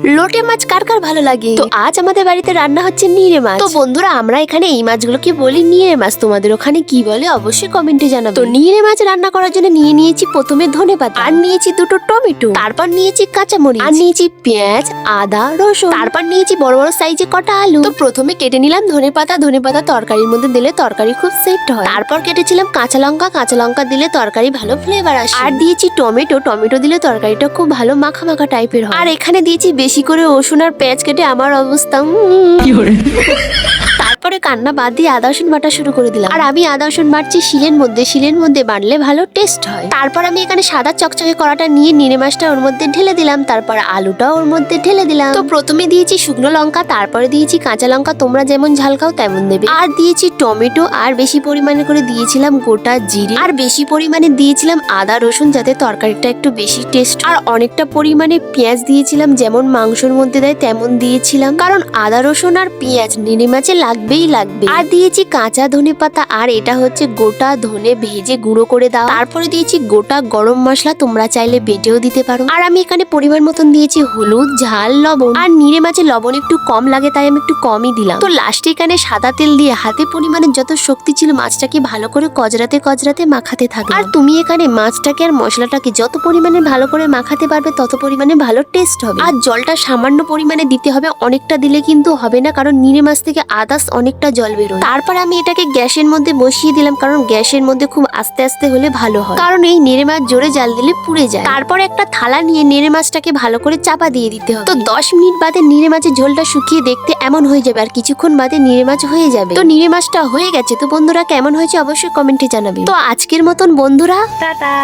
লোটে মাছ কার কার ভালো লাগে? তো আজ আমাদের বাড়িতে রান্না হচ্ছে নিরে মাছ। তো বন্ধুরা, আমরা এখানে এই মাছগুলোকে বলি নিরে মাছ। তোমাদের ওখানে কি বলে অবশ্যই কমেন্টে জানাবে। তো নিরে মাছ রান্না করার জন্য নিয়ে নিয়েছি প্রথমে ধনেপাতা, আর নিয়েছি দুটো টমেটো, তারপর নিয়েছি কাঁচামরিচ, আর নিয়েছি পেঁয়াজ, আদা, রসুন, তারপর নিয়েছি বড় বড় সাইজে কটা আলু। তো প্রথমে কেটে নিলাম ধনেপাতা। ধনেপাতা তরকারির মধ্যে দিলে তরকারি খুব সেট হয়। তারপর কেটেছিলাম কাঁচা লঙ্কা। কাঁচা লঙ্কা দিলে তরকারি ভালো ফ্লেভার আসে। আর দিয়েছি টমেটো। টমেটো দিলে তরকারিটা খুব ভালো মাখা মাখা টাইপের হয়। আর এখানে দিয়েছি বেশি করে রসুন আর পেঁয়াজ কেটে। আমার অবস্থা তারপরে কান্না বাদ দিয়ে আদা রসুন বাটা শুরু করে দিলাম। আর আমি আদা রসুন বাটছি শিলের মধ্যে। শিলের মধ্যে বাটলে ভালো টেস্ট হয়। তারপর আমি এখানে সাদা চকচকে কড়াটা নিয়ে নিরে মাছটা ওর মধ্যে ঢেলে দিলাম। তারপর আলুটা ওর মধ্যে ঢেলে দিলাম। তো প্রথমে দিয়েছি শুকনো লঙ্কা, তারপরে দিয়েছি কাঁচা লঙ্কা। তোমরা যেমন ঝাল খাও তেমন দেবে। আর দিয়েছি টমেটো, আর বেশি পরিমাণে করে দিয়েছিলাম গোটা জিরে, আর বেশি পরিমাণে দিয়েছিলাম আদা রসুন, যাতে তরকারিটা একটু বেশি টেস্ট। আর অনেকটা পরিমাণে পেঁয়াজ দিয়েছিলাম, যেমন মাংসর মধ্যে দেয় তেমন দিয়েছিলাম, কারণ আদা রসুন আর পেঁয়াজ নিরে মাছে লাগবেই লাগবে। আর দিয়েছি কাঁচা ধনে পাতা, আর এটা হচ্ছে গোটা ধনে ভেজে গুঁড়ো করে দাও। তারপরে দিয়েছি গোটা গরম মশলা, তোমরা চাইলে বেটেও দিতে পারো। আর আমি এখানে পরিমাণ মতন দিয়েছি হলুদ, ঝাল, লবণ। আর নিরে মাছে লবণ একটু কম লাগে, তাই আমি একটু কমই দিলাম। তো লাস্টে এখানে সাদা তেল দিয়ে হাতে পরিমাণে যত শক্তি ছিল মাছটাকে ভালো করে কজরাতে কজরাতে মাখাতে থাকবে। আর তুমি এখানে মাছটাকে আর মশলাটাকে যত পরিমাণে ভালো করে মাখাতে পারবে তত পরিমাণে ভালো টেস্ট হবে। আর জলটা সামান্য পরিমাণে দিতে হবে, অনেকটা দিলে কিন্তু হবে না, কারণ নিরে মাছ থেকে আদার্স অনেকটা জল বেরোয়। তারপর আমি এটাকে গ্যাসের মধ্যে বসিয়ে দিলাম, কারণ গ্যাসের মধ্যে খুব আস্তে আস্তে হলে ভালো হয়, কারণ এই নিরে মাছ জোরে জাল দিলে পুড়ে যায়। তারপর একটা থালা নিয়ে নিরে মাছটাকে ভালো করে চাপা দিয়ে দিতে হবে। তো 10 মিনিট বাদে নিরে মাছের ঝোলটা শুকিয়ে দেখতে এমন হয়ে যাবে, আর কিছুক্ষণ বাদে নিরে মাছ হয়ে যাবে। তো নিরে মাছটা হয়ে গেছে। তো বন্ধুরা, কেমন হয়েছে অবশ্যই কমেন্টে জানাবে। তো আজকের মতন বন্ধুরা, টাটা।